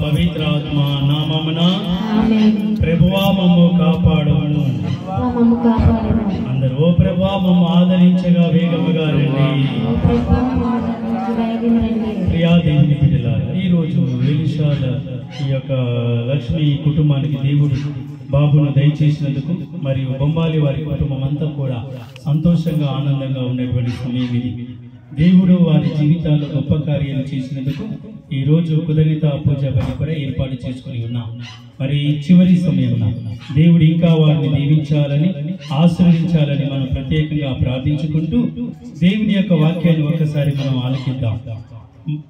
పవిత్ర ఆత్మ నామమున ప్రభువా మమ్ము కాపాడుము. అందరూ ఓ ప్రభువా మమ్ము ఆదరించగా వేగముగా రండి. ప్రియా దేవుని బిడ్డలారా, ఈరోజు ఎలీషా ఈ యొక్క లక్ష్మి కుటుంబానికి దేవుడు బాబును దయచేసినందుకు మరియు బొమ్మాలి వారి కుటుంబం అంతా కూడా సంతోషంగా ఆనందంగా ఉన్నటువంటి సమయం ఇది. దేవుడు వారి జీవితాల్లో గొప్ప కార్యాలు చేసినందుకు ఈ రోజు కుదరిత పూజ బలి కూడా ఏర్పాటు చేసుకుని ఉన్నాం. మరి చివరి సమయంలో దేవుడు ఇంకా వారిని దీవించాలని ఆశీర్వదించాలని మనం ప్రత్యేకంగా ప్రార్థించుకుంటూ దేవుని యొక్క వాక్యాన్ని ఒక్కసారి మనం ఆలకిద్దాం.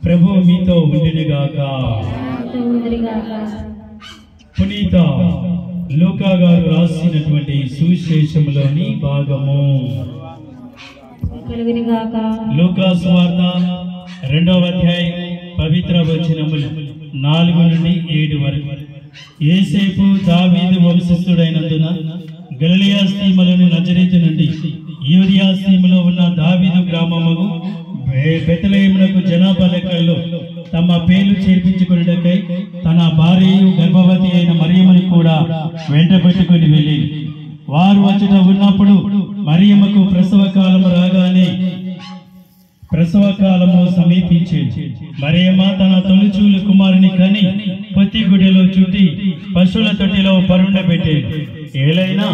ప్రభు మీతో ఉండునుగాక. పునీత లూకా గారు రాసినటువంటి సువిశేషములోని భాగము. లూకా సువార్త 2వ అధ్యాయం పవిత్ర వచనములు 4 నుండి 7 వరకు. యేసేపు దావీదు వంశస్థుడైనందున గలిలయ సీమలోని నజరేతు నుండి యూరియా సీమలో ఉన్న దావీదు గ్రామముకు బెత్లెహేమునకు జనాభా లెక్కల్లో తమ పేర్లు చేర్పించుకున్నకై తన భార్యయు గర్భవతి అయిన మరియమ్మను కూడా వెంట పెట్టుకుని వెళ్ళి వారు వచ్చుట ఉన్నప్పుడు మరియమ్మకు ప్రసవ కాలము సమీపించేది. మరియమ్మ తన తొలిచూలు కుమారుని కని పొత్తి గుడిలో చుట్టి పశువుల తొట్టిలో పరుండబెట్టేది. ఏలైనా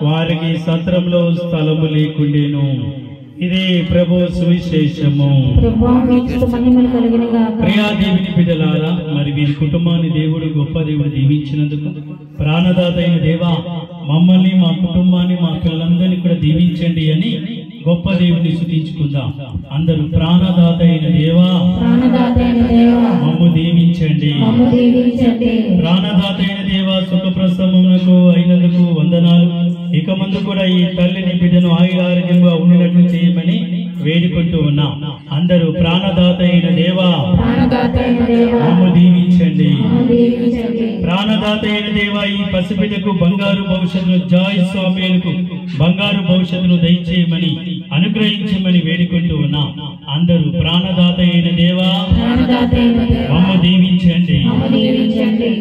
వారికి సత్రంలో స్థలము లేకుండేను. ఇదే ప్రభు సువిశేషము. ప్రియా దేవుని బిడ్డలారా, మరి వీరి కుటుంబాన్ని దేవుడు గొప్ప దేవుడు దీవించినందుకు ప్రాణదాత అయిన దేవా మమ్మల్ని మా కుటుంబాన్ని మా పిల్లలందరినీ కూడా దీవించండి అని గొప్ప దేవుని స్తుతించుకుందాం. అందరూ ప్రాణదాత అయిన దేవా మమ్ము దీవించండి. ప్రాణదాత అయిన దేవా సుఖప్రసవమునకు అయినందుకు వందనాలు. ఇక ముందు కూడా ఈ తల్లిని బిడ్డను ఆయురారోగ్యంగా ఉండినట్లు చేయమని వేడుకుంటూ ఉన్నాం. అందరూ ప్రాణదాత అయిన దేవా మమ్ము దీవించండి. ప్రాణదాత అయిన దేవా ఈ పసిబిడ్డకు బంగారు భవిష్యత్తును జాయ్ స్వామిలకు బంగారు భవిష్యత్తును దయచేయమని అనుగ్రహించమని వేడుకుంటూ ఉన్నాం. అందరూ ప్రాణదాత అయిన దేవా మమ్ము దీవించండి.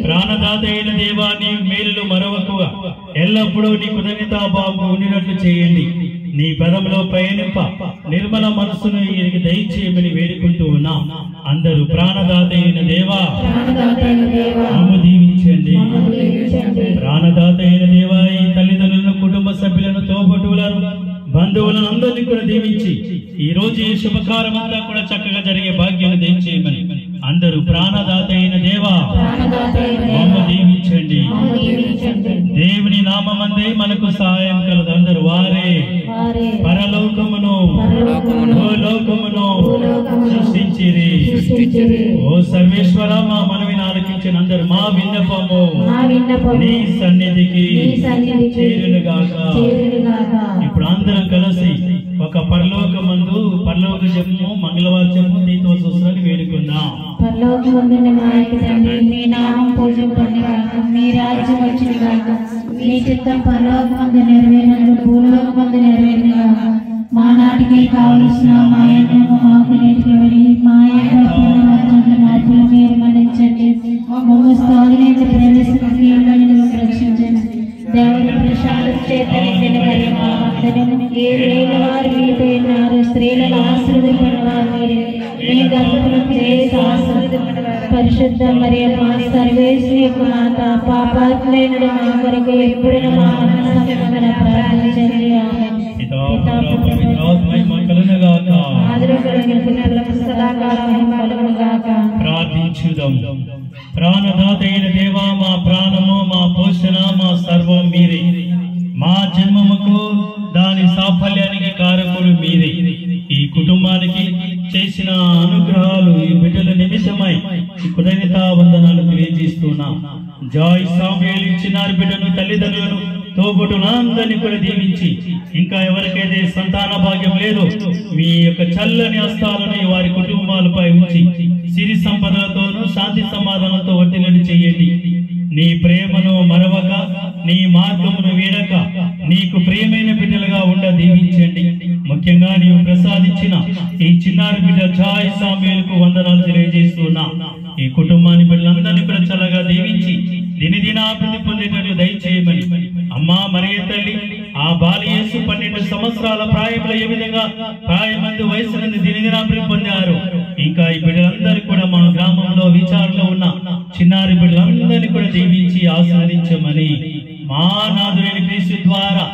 ప్రాణదాత అయిన దేవా నీ మేలులు మరవకుగా ఎల్లప్పుడూ నీ కృతజ్ఞతాభావం ఉండినట్లు చేయండి. నీ పదంలో పయనింప నిర్మల మనస్సును ఈయనకి దయచేయమని వేడుకుంటూ ఉన్నాం. అందరూ ప్రాణదాత అయిన దేవా మమ్ము దీవించండి. ప్రాణదాత అయిన దేవా ఈ తల్లిదండ్రులను కుటుంబ సభ్యులను తోబుట్టువులను బంధువులను అందరినీ కూడా దీవించి ఈ రోజు ఈ శుభకార్యం అంతా కూడా చక్కగా జరిగే భాగ్యాన్ని దయచేయమని అందరూ ప్రాణదాత అయిన దేవా మమ్ము దీవించండి. దేవుని నామమందే మనకు సహాయం కలదు. అందరూ వారే పరలోకమును భూలోకమును సృష్టించిరి. ఓ సర్వేశ్వర మా మనవిని ఆలకించిన అందరూ మా విన్నపము నీ సన్నిధికి చేరునుగాక. ఇప్పుడు అందరం కలిసి ఒక పరలోకమందు పరలోక జపము మంగళవారం జపము నీతో చూసాలని వేడుకున్నాం. పరలోకమందున్న మా యొక్క తండ్రి, మీ నామం పూజింపబడుగాక, మీ రాజ్యం వచ్చుగాక, మీ చిత్తం పరలోకమందు నెరవేరినట్లు భూలోకమందు నెరవేరుగాక. మా నాటికి కావలసిన మా యజ్ఞము మాకు నేర్చుకోవాలి. మా యొక్క మార్పులు మీరు మన్నించండి. మమ్మ స్తోత్రములకు ప్రవేశించి రక్షించండి. దేవుని ప్రసాదం చేత నిండిన మరియమ్మ వందనము. 7 ఏళ్ల వారు మీతో ఉన్నారు. స్త్రీలను ఆశీర్వదింపబడినవారు మీరే. మీ గర్భఫలము యేసు ఆశీర్వదింపబడినవారు. పరిశుద్ధ మరియమ్మ సర్వేశ్వరి యొక్క మాత, పాపాత్ములైన మా కొరకు ఎప్పుడైనా మా మరణ సమయమున ప్రార్థించండి. ఆమేన్. ప్రార్థించుదాం. ప్రాణదాత అయిన దేవా మా ప్రాణము మా పోషణ మా సర్వం మీరే. మా జన్మముకు దాని సాఫల్యానికి కారకుడు మీరే. ఈ కుటుంబానికి చేసిన అనుగ్రహాలు ఈ బిడ్డల నిమిత్తమై కృతజ్ఞతా వందనాలు తెలియజేస్తున్నాం. జాయ్ సామ్యూయేలు ఇచ్చినారు బిడ్డను తల్లిదండ్రులను తోబుట్టులందరినీ కూడా దీవించి ఇంకా ఎవరికైతే సంతాన భాగ్యం లేదో మీ యొక్క చల్లని హస్తాలను వారి కుటుంబాలపై ఉంచి సిరి సంపదలతోనూ శాంతి సమాధానంతో వర్ధిల్లు చేయండి. నీ ప్రేమను మరవక నీ మార్గమును వీడక నీకు ప్రియమైన బిడ్డలుగా ఉండ దీవించండి. ముఖ్యంగా నీవు ప్రసాదించిన ఈ చిన్నారి బిడ్డ జాయ్ సామ్యూయేలుకు వందనాలు తెలియజేస్తున్నా. ఈ కుటుంబాన్ని బిడ్డలందరినీ దినాభివృద్ధి పొందేటట్లు దయచేయమని అమ్మా మరియ తల్లి ఆ బాలయేసు 12 సంవత్సరాల ప్రాయంలో ఏ విధంగా ప్రాయమందు వయసునందు దినదినాభివృద్ధి పొందారు, ఇంకా ఈ బిడ్డలందరూ కూడా మా గ్రామంలో విచారణలో ఉన్న చిన్నారి బిడ్డలందరినీ కూడా దీవించి ఆశీర్వదించమని మా నాథుడైన క్రీస్తు ద్వారా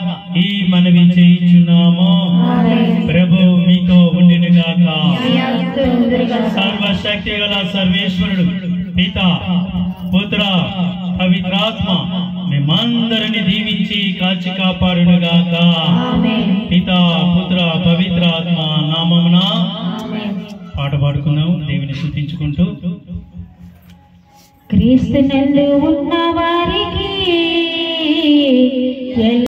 ఈ మనవి చేయించున్నాము. ప్రభు మీతో ఉండినగాక. సర్వశక్తి గల సర్వేశ్వరుడు పిత పుత్ర పవిత్రాత్మ మేమందరిని దీవించి కాచి కాపాడునుగాక. పిత పుత్ర పవిత్రాత్మ నామమున పాట పాడుకున్నాము దేవుని స్తుతించుకుంటూ. క్రీస్తునందు ఉన్న వారికి